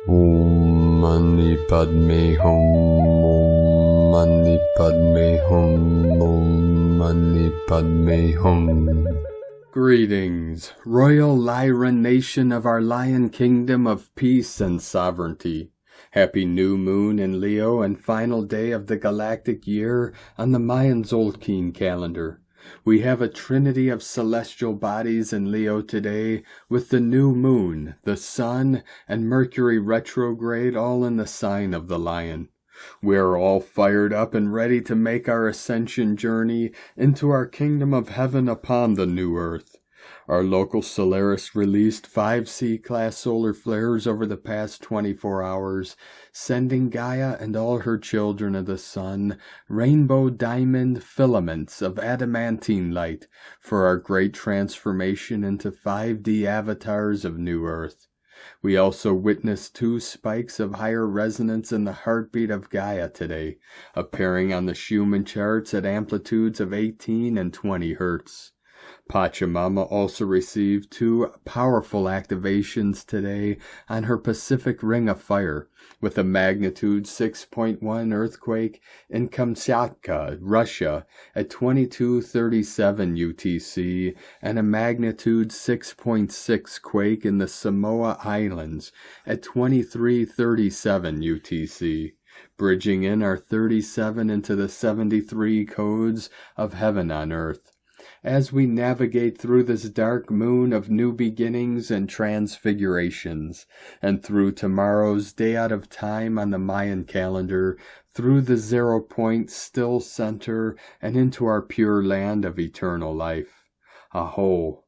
Om Mani Padme Hum. Om Mani Padme Hum. Om Mani Padme Hum. Greetings, royal Lyran nation of our Lion Kingdom of peace and sovereignty. Happy new moon in Leo and final day of the galactic year on the Mayan Zolkin calendar. We have a trinity of celestial bodies in Leo today, with the new moon, the sun, and Mercury retrograde all in the sign of the lion. We are all fired up and ready to make our ascension journey into our kingdom of heaven upon the new earth. Our local Solaris released 5 C-class solar flares over the past 24 hours, sending Gaia and all her children of the sun rainbow diamond filaments of adamantine light for our great transformation into 5D avatars of New Earth. We also witnessed 2 spikes of higher resonance in the heartbeat of Gaia today, appearing on the Schumann charts at amplitudes of 18 and 20 Hertz. Pachamama also received 2 powerful activations today on her Pacific Ring of Fire, with a magnitude 6.1 earthquake in Kamchatka, Russia, at 22:37 UTC, and a magnitude 6.6 quake in the Samoa Islands at 23:37 UTC, bridging in our 37 into the 73 codes of heaven on earth. As we navigate through this dark moon of new beginnings and transfigurations, and through tomorrow's day out of time on the Mayan calendar, through the 0 point still center, and into our pure land of eternal life. A'ho.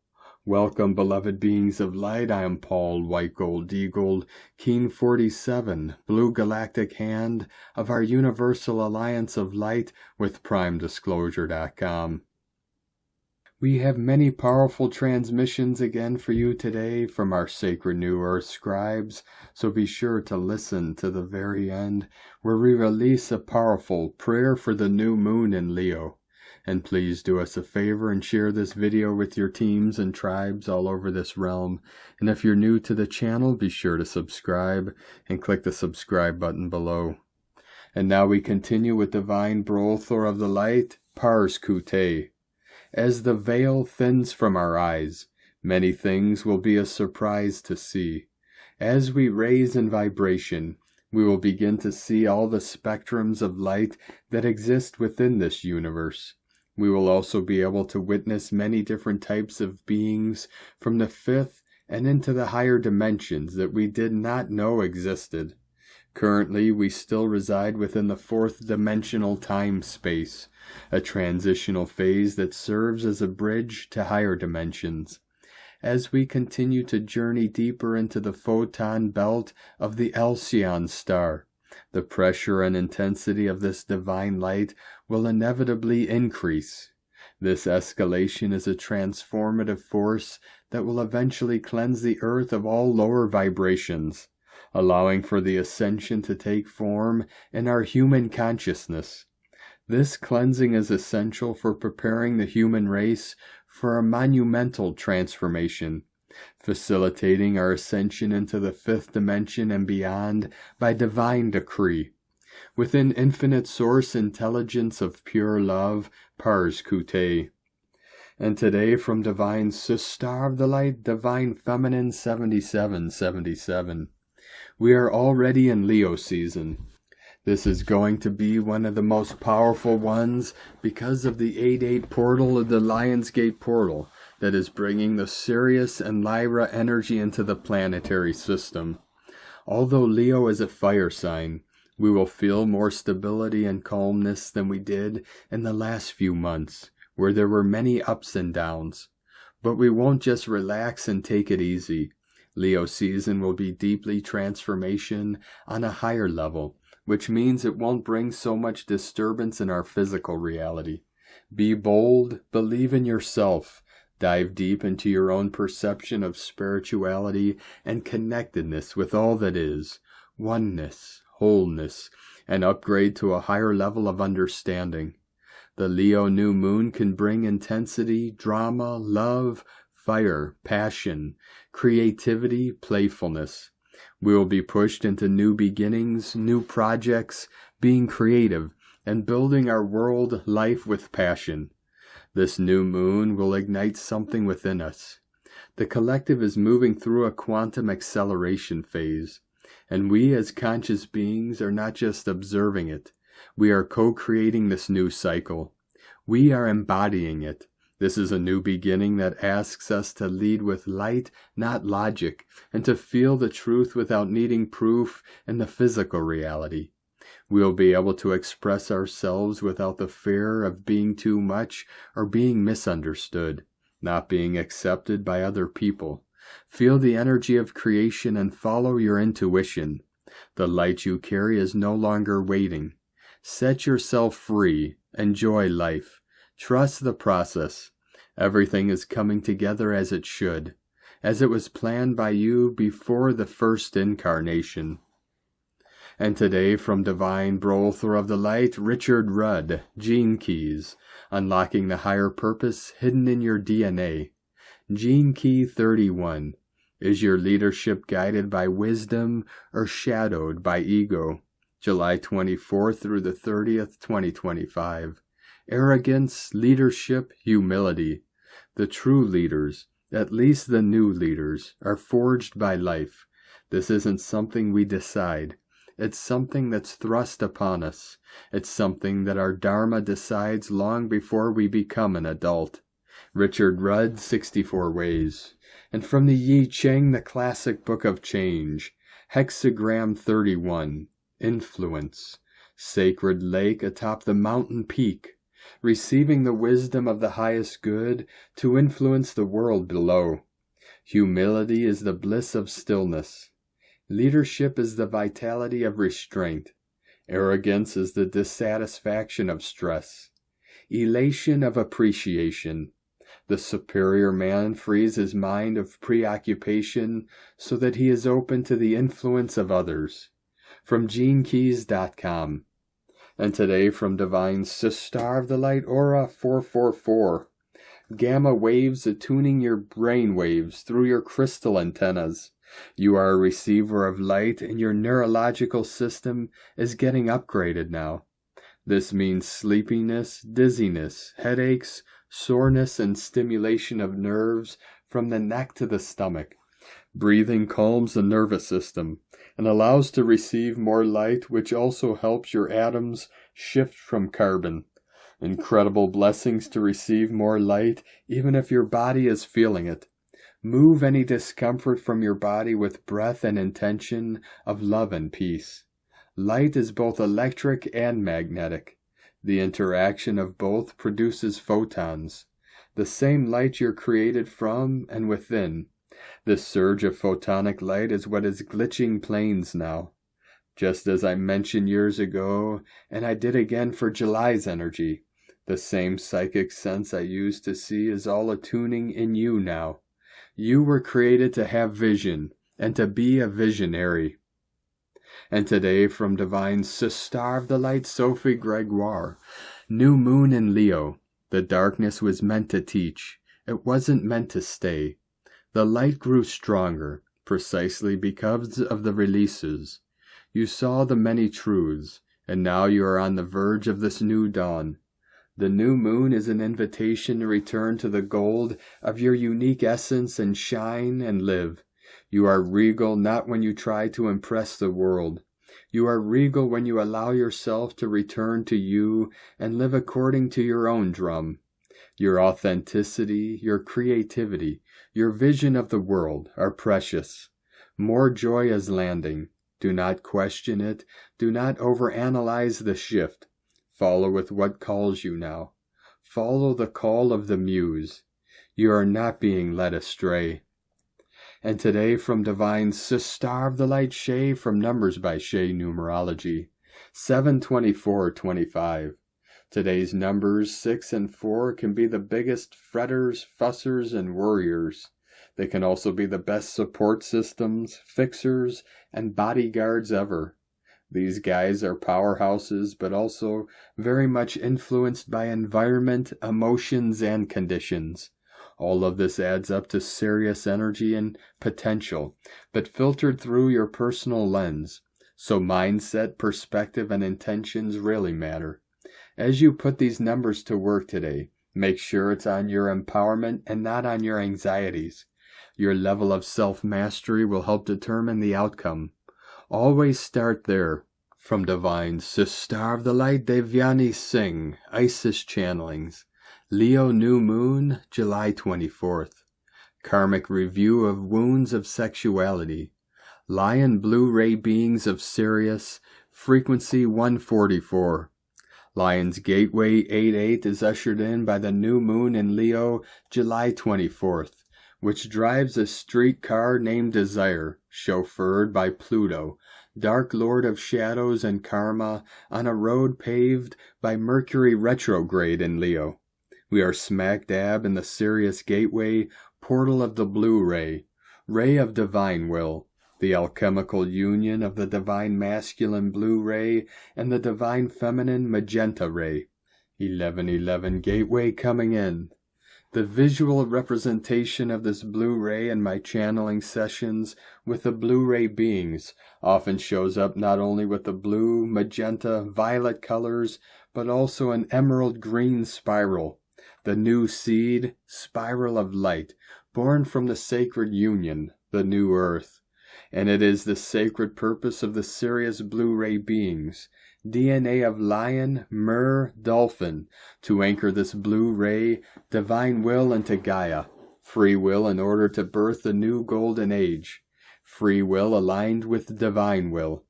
Welcome, beloved beings of light. I am Paul, White Gold Eagle, Keen 47, Blue Galactic Hand of our Universal Alliance of Light with PrimeDisclosure.com. We have many powerful transmissions again for you today from our sacred New Earth scribes, so be sure to listen to the very end, where we release a powerful prayer for the new moon in Leo. And please do us a favor and share this video with your teams and tribes all over this realm. And if you're new to the channel, be sure to subscribe and click the subscribe button below. And now we continue with Divine Brothor of the Light, Pars Kute. As the veil thins from our eyes, many things will be a surprise to see. As we raise in vibration, we will begin to see all the spectrums of light that exist within this universe. We will also be able to witness many different types of beings from the 5th and into the higher dimensions that we did not know existed. Currently, we still reside within the 4th dimensional time-space, a transitional phase that serves as a bridge to higher dimensions. As we continue to journey deeper into the photon belt of the Alcyon star, the pressure and intensity of this divine light will inevitably increase. This escalation is a transformative force that will eventually cleanse the earth of all lower vibrations, allowing for the ascension to take form in our human consciousness. This cleansing is essential for preparing the human race for a monumental transformation, facilitating our ascension into the 5th dimension and beyond by divine decree. Within infinite source intelligence of pure love, Pars Kute. And today from Divine Sister of the Light, Divine Feminine 7777. We are already in Leo season. This is going to be one of the most powerful ones because of the 8-8 portal of the Lionsgate portal that is bringing the Sirius and Lyra energy into the planetary system. Although Leo is a fire sign, we will feel more stability and calmness than we did in the last few months, where there were many ups and downs. But we won't just relax and take it easy. Leo season will be deeply transformation on a higher level, which means it won't bring so much disturbance in our physical reality. Be bold, believe in yourself, dive deep into your own perception of spirituality and connectedness with all that is, oneness, wholeness, and upgrade to a higher level of understanding. The Leo new moon can bring intensity, drama, love, fire, passion, creativity, playfulness. We will be pushed into new beginnings, new projects, being creative, and building our world life with passion. This new moon will ignite something within us. The collective is moving through a quantum acceleration phase, and we as conscious beings are not just observing it. We are co-creating this new cycle. We are embodying it. This is a new beginning that asks us to lead with light, not logic, and to feel the truth without needing proof in the physical reality. We will be able to express ourselves without the fear of being too much or being misunderstood, not being accepted by other people. Feel the energy of creation and follow your intuition. The light you carry is no longer waiting. Set yourself free. Enjoy life. Trust the process. Everything is coming together as it should, as it was planned by you before the first incarnation. And today, from Divine Brother of the Light, Richard Rudd, Gene Keys, unlocking the higher purpose hidden in your DNA. Gene Key 31. Is your leadership guided by wisdom or shadowed by ego? July 24th through the 30th, 2025. Arrogance, leadership, humility. The true leaders, at least the new leaders, are forged by life. This isn't something we decide. It's something that's thrust upon us. It's something that our Dharma decides long before we become an adult. Richard Rudd, 64 Ways. And from the Yi Ching, the classic book of change, Hexagram 31, Influence. Sacred lake atop the mountain peak, receiving the wisdom of the highest good to influence the world below. Humility is the bliss of stillness. Leadership is the vitality of restraint. Arrogance is the dissatisfaction of stress. Elation of appreciation. The superior man frees his mind of preoccupation so that he is open to the influence of others. From GeneKeys.com. And today from Divine Sister of the Light Aura 444. Gamma waves attuning your brain waves through your crystal antennas. You are a receiver of light and your neurological system is getting upgraded now. This means sleepiness, dizziness, headaches, soreness, and stimulation of nerves from the neck to the stomach. Breathing calms the nervous system and allows to receive more light, which also helps your atoms shift from carbon. Incredible blessings to receive more light, even if your body is feeling it. Move any discomfort from your body with breath and intention of love and peace. Light is both electric and magnetic. The interaction of both produces photons, the same light you're created from and within. This surge of photonic light is what is glitching planes now. Just as I mentioned years ago, and I did again for July's energy, the same psychic sense I used to see is all attuning in you now. You were created to have vision and to be a visionary. And today from Divine Sister of the Light, Sophie Gregoire, New Moon in Leo. The darkness was meant to teach. It wasn't meant to stay. The light grew stronger, precisely because of the releases. You saw the many truths, and now you are on the verge of this new dawn. The new moon is an invitation to return to the gold of your unique essence and shine and live. You are regal not when you try to impress the world. You are regal when you allow yourself to return to you and live according to your own drum. Your authenticity, your creativity, your vision of the world are precious. More joy is landing. Do not question it. Do not overanalyze the shift. Follow with what calls you now. Follow the call of the muse. You are not being led astray. And today from Divine Sister of the Light Shay from Numbers by Shay Numerology, 7/24/25. Today's numbers 6 and 4 can be the biggest fretters, fussers, and worriers. They can also be the best support systems, fixers, and bodyguards ever. These guys are powerhouses, but also very much influenced by environment, emotions, and conditions. All of this adds up to Sirius energy and potential, but filtered through your personal lens. So mindset, perspective, and intentions really matter. As you put these numbers to work today, make sure it's on your empowerment and not on your anxieties. Your level of self-mastery will help determine the outcome. Always start there. From Divine Sister of the Light, Devyani Singh, Isis Channelings. Leo New Moon, July 24th. Karmic Review of Wounds of Sexuality. Lion Blue Ray Beings of Sirius, Frequency 144. Lion's Gateway 88 is ushered in by the new moon in Leo, July 24th, which drives a streetcar named Desire, chauffeured by Pluto, Dark Lord of Shadows and Karma, on a road paved by Mercury retrograde in Leo. We are smack dab in the Sirius Gateway, portal of the Blue Ray, Ray of Divine Will, the alchemical union of the Divine Masculine Blue Ray and the Divine Feminine Magenta Ray. 1111 Gateway coming in. The visual representation of this Blue Ray in my channeling sessions with the Blue Ray beings often shows up not only with the blue, magenta, violet colors, but also an emerald green spiral, the new seed, spiral of light, born from the sacred union, the new earth. And it is the sacred purpose of the Sirius Blue Ray beings, DNA of lion, myrrh, dolphin, to anchor this Blue Ray, divine will into Gaia, free will in order to birth the new golden age, free will aligned with divine will.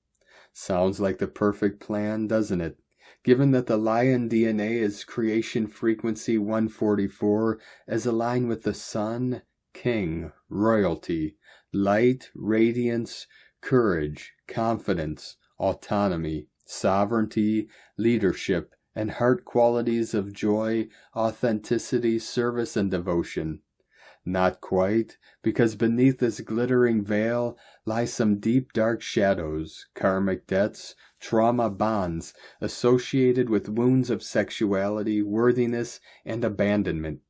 Sounds like the perfect plan, doesn't it? Given that the lion DNA is creation frequency 144, as aligned with the sun, king, royalty, light, radiance, courage, confidence, autonomy, sovereignty, leadership, and heart qualities of joy, authenticity, service, and devotion. Not quite, because beneath this glittering veil lie some deep dark shadows, karmic debts, trauma bonds associated with wounds of sexuality, worthiness, and abandonment,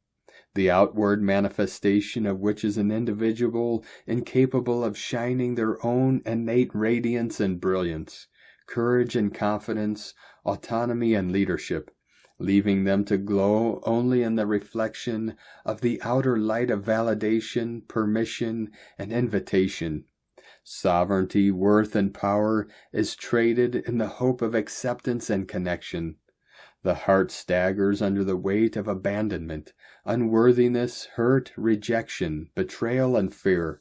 the outward manifestation of which is an individual incapable of shining their own innate radiance and brilliance, courage and confidence, autonomy and leadership, leaving them to glow only in the reflection of the outer light of validation, permission, and invitation. Sovereignty, worth, and power is traded in the hope of acceptance and connection. The heart staggers under the weight of abandonment, unworthiness, hurt, rejection, betrayal, and fear.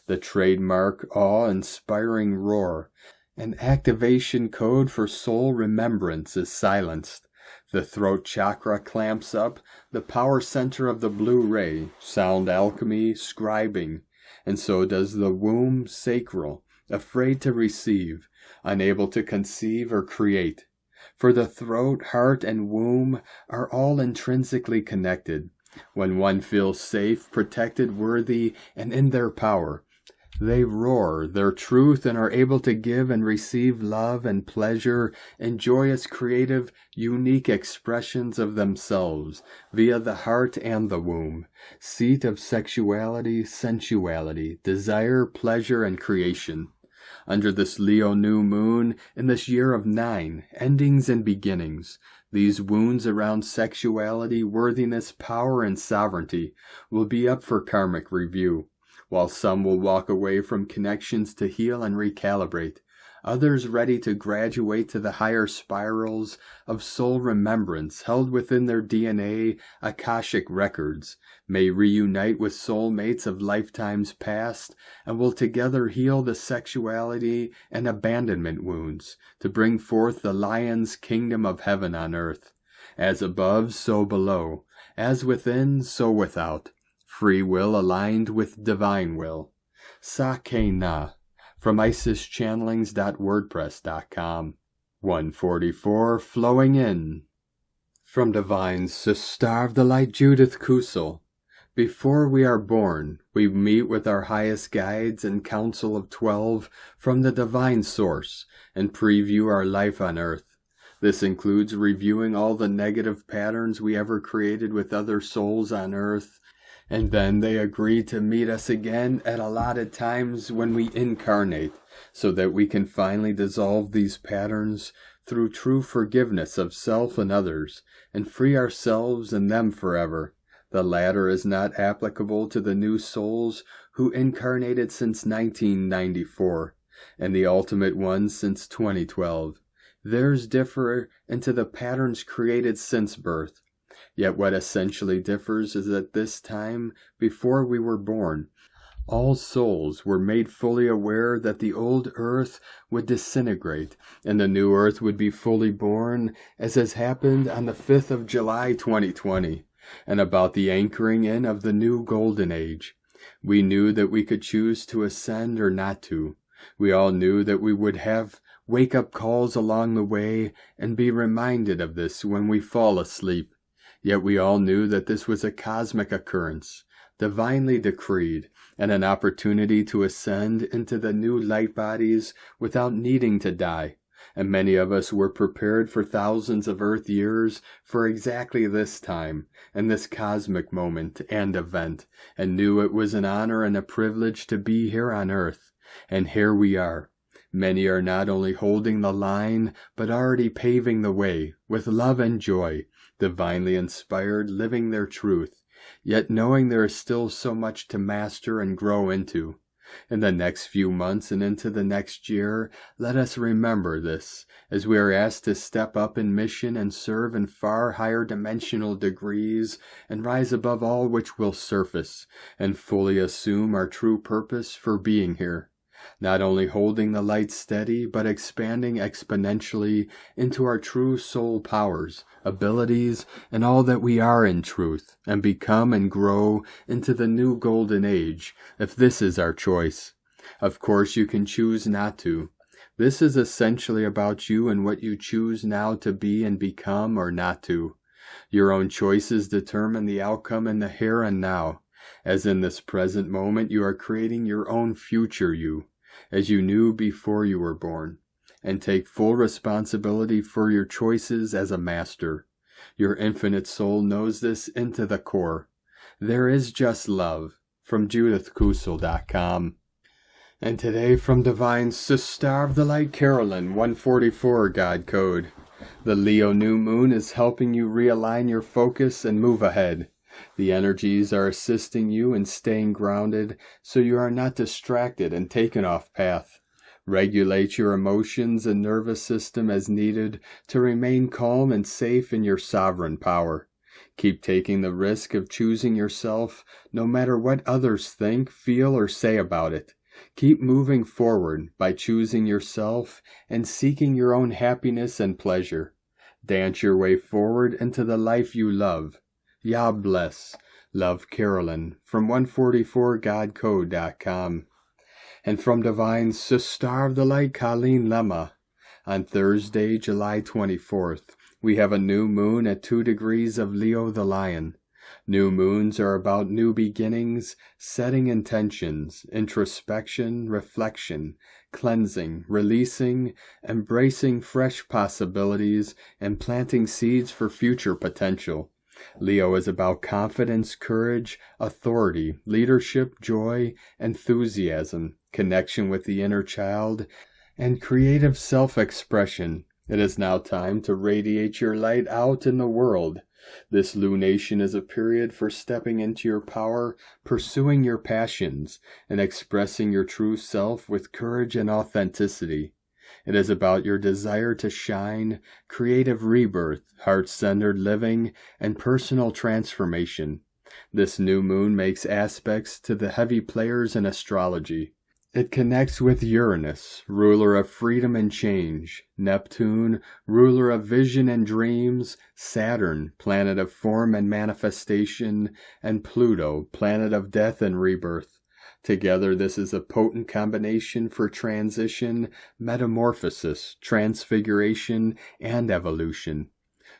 The trademark, awe-inspiring roar, an activation code for soul remembrance, is silenced. The throat chakra clamps up, the power center of the Blue Ray, sound alchemy, scribing, and so does the womb sacral, afraid to receive, unable to conceive or create. For the throat, heart, and womb are all intrinsically connected. When one feels safe, protected, worthy, and in their power, they roar their truth and are able to give and receive love and pleasure and joyous, creative, unique expressions of themselves via the heart and the womb, seat of sexuality, sensuality, desire, pleasure, and creation. Under this Leo new moon, in this year of 9, endings and beginnings, these wounds around sexuality, worthiness, power, and sovereignty will be up for karmic review. While some will walk away from connections to heal and recalibrate, others ready to graduate to the higher spirals of soul remembrance held within their DNA, Akashic records, may reunite with soulmates of lifetimes past, and will together heal the sexuality and abandonment wounds, to bring forth the lion's kingdom of heaven on earth. As above, so below. As within, so without. Free will aligned with divine will. Sa-ke-na, from isischannelings.wordpress.com. 144, flowing in. From Divine Sister of the Light, Judith Kusel. Before we are born, we meet with our highest guides and council of 12 from the divine source and preview our life on earth. This includes reviewing all the negative patterns we ever created with other souls on earth, And then they agree to meet us again at allotted times when we incarnate, so that we can finally dissolve these patterns through true forgiveness of self and others, and free ourselves and them forever. The latter is not applicable to the new souls who incarnated since 1994, and the ultimate ones since 2012. Theirs differ into the patterns created since birth. Yet what essentially differs is that this time, before we were born, all souls were made fully aware that the old earth would disintegrate and the new earth would be fully born, as has happened on the 5th of July 2020, and about the anchoring in of the new golden age. We knew that we could choose to ascend or not to. We all knew that we would have wake-up calls along the way and be reminded of this when we fall asleep. Yet we all knew that this was a cosmic occurrence, divinely decreed, and an opportunity to ascend into the new light bodies without needing to die. And many of us were prepared for thousands of Earth years for exactly this time and this cosmic moment and event, and knew it was an honor and a privilege to be here on Earth. And here we are. Many are not only holding the line, but already paving the way with love and joy, divinely inspired, living their truth, yet knowing there is still so much to master and grow into. In the next few months and into the next year, let us remember this, as we are asked to step up in mission and serve in far higher dimensional degrees, and rise above all which will surface, and fully assume our true purpose for being here. Not only holding the light steady, but expanding exponentially into our true soul powers, abilities, and all that we are in truth, and become and grow into the new golden age, if this is our choice. Of course, you can choose not to. This is essentially about you and what you choose now to be and become or not to. Your own choices determine the outcome in the here and now. As in this present moment, you are creating your own future you, as you knew before you were born, and take full responsibility for your choices as a master. Your infinite soul knows this into the core. There is just love, from JudithKusel.com. And today from Divine Sister of the Light Carolyn, 144 God Code. The Leo new moon is helping you realign your focus and move ahead. The energies are assisting you in staying grounded so you are not distracted and taken off path. Regulate your emotions and nervous system as needed to remain calm and safe in your sovereign power. Keep taking the risk of choosing yourself no matter what others think, feel, or say about it. Keep moving forward by choosing yourself and seeking your own happiness and pleasure. Dance your way forward into the life you love. Yah bless. Love, Carolyn, from 144godcode.com. And from Divine Sister of the Light, Colleen Lemma. On Thursday, July 24th, we have a new moon at 2 degrees of Leo the Lion. New moons are about new beginnings, setting intentions, introspection, reflection, cleansing, releasing, embracing fresh possibilities, and planting seeds for future potential. Leo is about confidence, courage, authority, leadership, joy, enthusiasm, connection with the inner child, and creative self-expression. It is now time to radiate your light out in the world. This lunation is a period for stepping into your power, pursuing your passions, and expressing your true self with courage and authenticity. It is about your desire to shine, creative rebirth, heart-centered living, and personal transformation. This new moon makes aspects to the heavy players in astrology. It connects with Uranus, ruler of freedom and change, Neptune, ruler of vision and dreams, Saturn, planet of form and manifestation, and Pluto, planet of death and rebirth. Together, this is a potent combination for transition, metamorphosis, transfiguration, and evolution.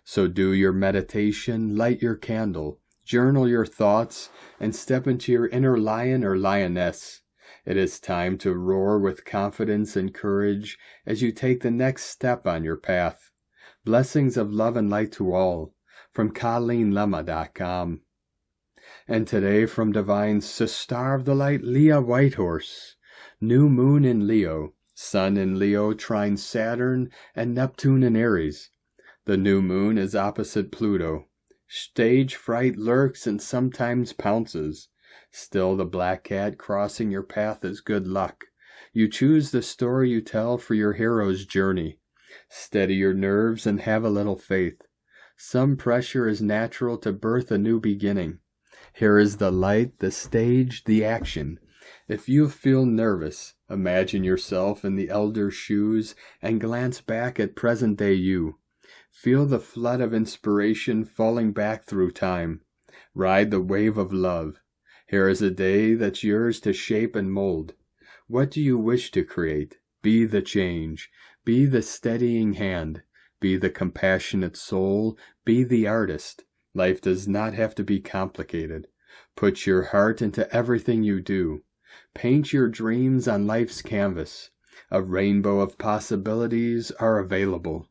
So do your meditation, light your candle, journal your thoughts, and step into your inner lion or lioness. It is time to roar with confidence and courage as you take the next step on your path. Blessings of love and light to all, from ColleenLemma.com. And today from Divine's Star of the Light, Leah Whitehorse. New moon in Leo, Sun in Leo trine Saturn, and Neptune in Aries. The new moon is opposite Pluto. Stage fright lurks and sometimes pounces. Still the black cat crossing your path is good luck. You choose the story you tell for your hero's journey. Steady your nerves and have a little faith. Some pressure is natural to birth a new beginning. Here is the light, the stage, the action. If you feel nervous, imagine yourself in the elder's shoes and glance back at present-day you. Feel the flood of inspiration falling back through time. Ride the wave of love. Here is a day that's yours to shape and mold. What do you wish to create? Be the change. Be the steadying hand. Be the compassionate soul. Be the artist. Life does not have to be complicated. Put your heart into everything you do. Paint your dreams on life's canvas. A rainbow of possibilities are available.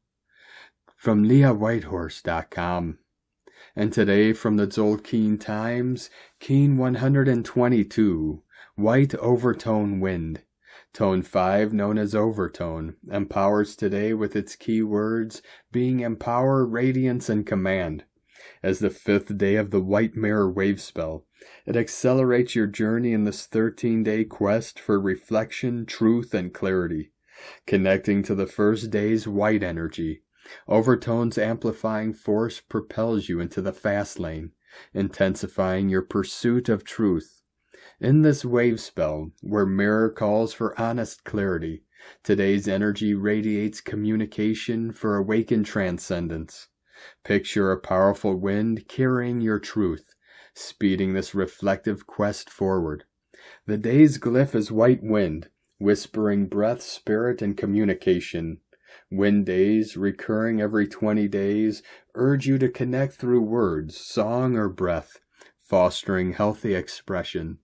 From LeahWhitehorse.com. And today from the Tzolk'in Times, Keen 122, White Overtone Wind. Tone 5, known as overtone, empowers today with its key words being empower, radiance, and command. As the 5th day of the White Mirror wave spell, it accelerates your journey in this 13-day quest for reflection, truth, and clarity. Connecting to the first day's white energy, overtone's amplifying force propels you into the fast lane, intensifying your pursuit of truth. In this wave spell, where mirror calls for honest clarity, today's energy radiates communication for awakened transcendence. Picture a powerful wind carrying your truth, speeding this reflective quest forward. The day's glyph is white wind, whispering breath, spirit, and communication. Wind days, recurring every 20 days, urge you to connect through words, song, or breath, fostering healthy expression.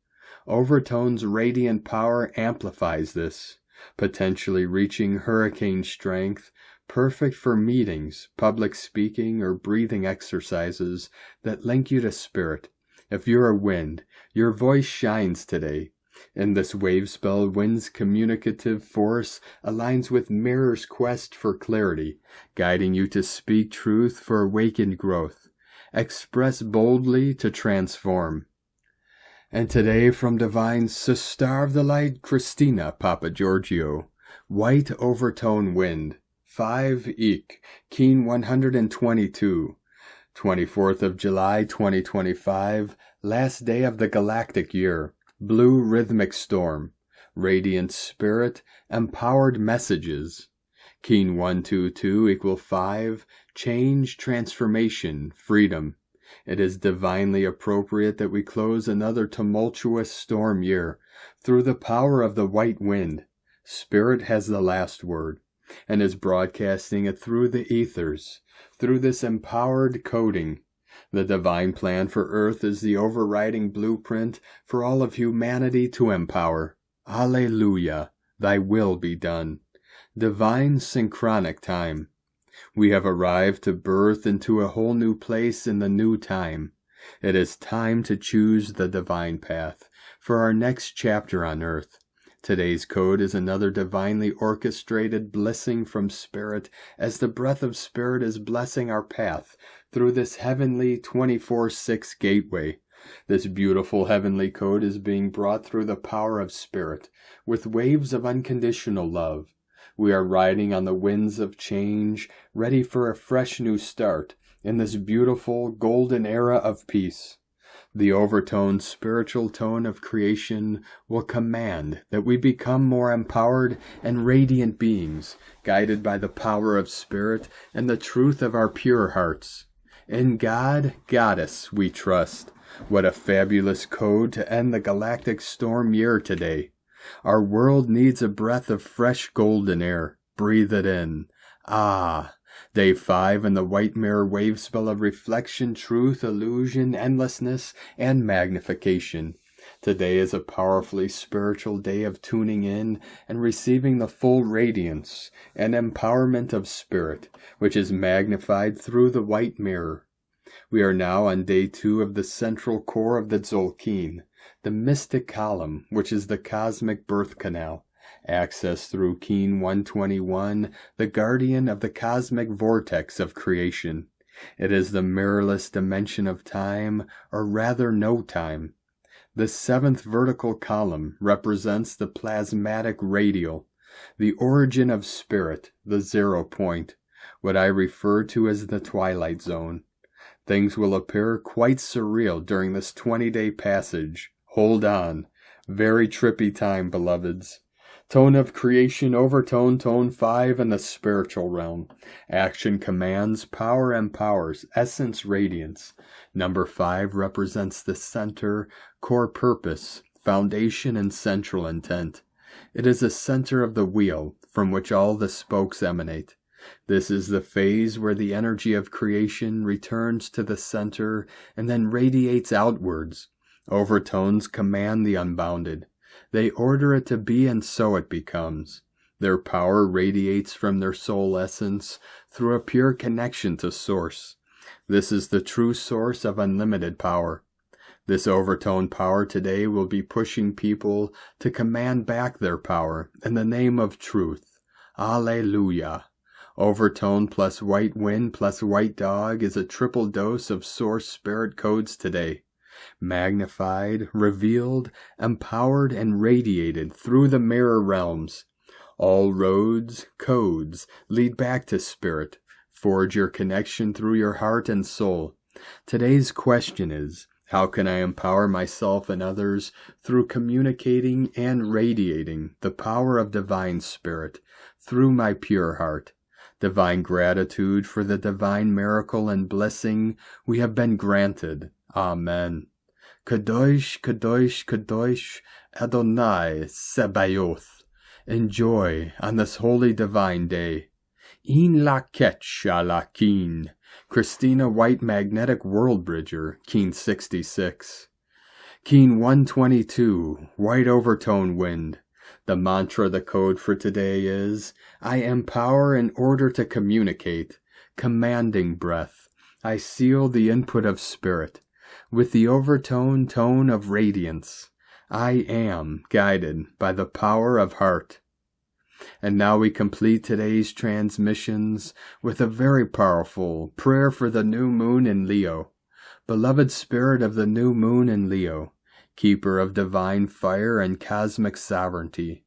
Overtone's radiant power amplifies this, potentially reaching hurricane strength, perfect for meetings, public speaking, or breathing exercises that link you to spirit. If you're a wind, your voice shines today. In this wave spell, wind's communicative force aligns with mirror's quest for clarity, guiding you to speak truth for awakened growth. Express boldly to transform. And today from Divine's Star of the Light, Christina Papagiorgio, White Overtone Wind, 5 Eek, Keen 122, 24th of July 2025, last day of the galactic year, Blue Rhythmic Storm, Radiant Spirit, Empowered Messages, Keen 122 equal 5, Change, Transformation, Freedom. It is divinely appropriate that we close another tumultuous storm year through the power of the white wind. Spirit has the last word and is broadcasting it through the ethers, through this empowered coding. The divine plan for Earth is the overriding blueprint for all of humanity to empower. Alleluia, thy will be done. Divine synchronic time. We have arrived to birth into a whole new place in the new time. It is time to choose the divine path for our next chapter on Earth. Today's code is another divinely orchestrated blessing from Spirit as the breath of Spirit is blessing our path through this heavenly 24/6 gateway. This beautiful heavenly code is being brought through the power of Spirit with waves of unconditional love. We are riding on the winds of change, ready for a fresh new start in this beautiful golden era of peace. The overtoned spiritual tone of creation will command that we become more empowered and radiant beings, guided by the power of Spirit and the truth of our pure hearts. In God, Goddess, we trust. What a fabulous code to end the galactic storm year today. Our world needs a breath of fresh golden air. Breathe it in. Ah, Day 5 in the White Mirror wave spell of reflection, truth, illusion, endlessness, and magnification. Today is a powerfully spiritual day of tuning in and receiving the full radiance and empowerment of Spirit, which is magnified through the White Mirror. We are now on day 2 of the central core of the Tzolk'in, the mystic column, which is the cosmic birth canal, accessed through Keen 121, the guardian of the cosmic vortex of creation. It is the mirrorless dimension of time, or rather no time. The 7th vertical column represents the plasmatic radial, the origin of spirit, the 0 point, what I refer to as the twilight zone. Things will appear quite surreal during this 20-day passage. Hold on. Very trippy time, beloveds. Tone of creation overtone, tone 5 in the spiritual realm. Action commands, power empowers, essence radiance. Number 5 represents the center, core purpose, foundation, and central intent. It is the center of the wheel from which all the spokes emanate. This is the phase where the energy of creation returns to the center and then radiates outwards. Overtones command the unbounded. They order it to be, and so it becomes. Their power radiates from their soul essence through a pure connection to Source. This is the true source of unlimited power. This overtone power today will be pushing people to command back their power in the name of truth. Alleluia. Overtone plus white wind plus white dog is a triple dose of Source spirit codes today. Magnified, revealed, empowered, and radiated through the mirror realms. All roads, codes, lead back to spirit. Forge your connection through your heart and soul. Today's question is, how can I empower myself and others through communicating and radiating the power of divine spirit through my pure heart? Divine gratitude for the divine miracle and blessing we have been granted. Amen. Kadosh, Kadosh, Kadosh, Adonai Sebaoth. Enjoy on this holy divine day. In laket shalakin. Christina White Magnetic World Bridger, Keen 66. Keen 122, White Overtone Wind. The mantra, the code for today is, I empower in order to communicate. Commanding breath. I seal the input of spirit with the overtone tone of radiance. I am guided by the power of heart. And now we complete today's transmissions with a very powerful prayer for the new moon in Leo. Beloved spirit of the new moon in Leo, keeper of divine fire and cosmic sovereignty,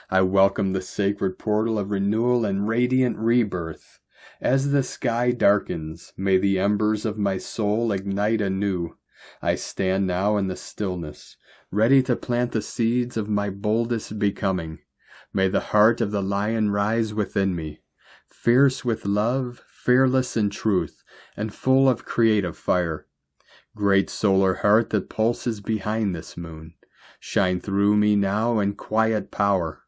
I welcome the sacred portal of renewal and radiant rebirth. As the sky darkens, may the embers of my soul ignite anew. I stand now in the stillness, ready to plant the seeds of my boldest becoming. May the heart of the lion rise within me, fierce with love, fearless in truth, and full of creative fire. Great solar heart that pulses behind this moon, shine through me now in quiet power.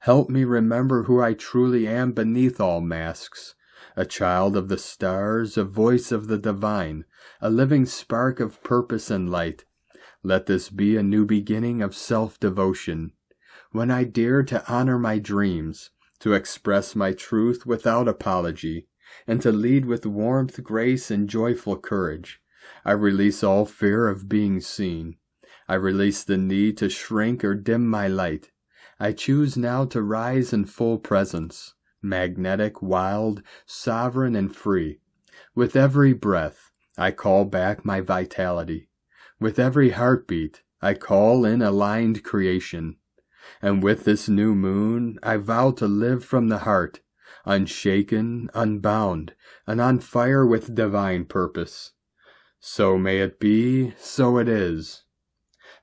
Help me remember who I truly am beneath all masks. A child of the stars, a voice of the divine, a living spark of purpose and light. Let this be a new beginning of self-devotion, when I dare to honor my dreams, to express my truth without apology, and to lead with warmth, grace, and joyful courage. I release all fear of being seen. I release the need to shrink or dim my light. I choose now to rise in full presence, magnetic, wild, sovereign, and free. With every breath, I call back my vitality. With every heartbeat, I call in aligned creation. And with this new moon, I vow to live from the heart, unshaken, unbound, and on fire with divine purpose. So may it be, so it is.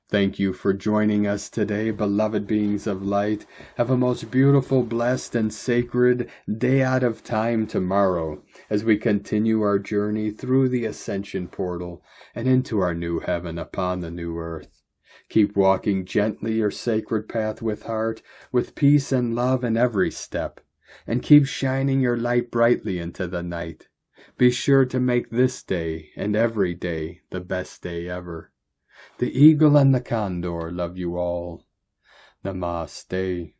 Thank you for joining us today, beloved beings of light. Have a most beautiful, blessed, and sacred day out of time tomorrow as we continue our journey through the Ascension portal and into our new heaven upon the new earth. Keep walking gently your sacred path with heart, with peace and love in every step, and keep shining your light brightly into the night. Be sure to make this day and every day the best day ever. The eagle and the condor love you all. Namaste.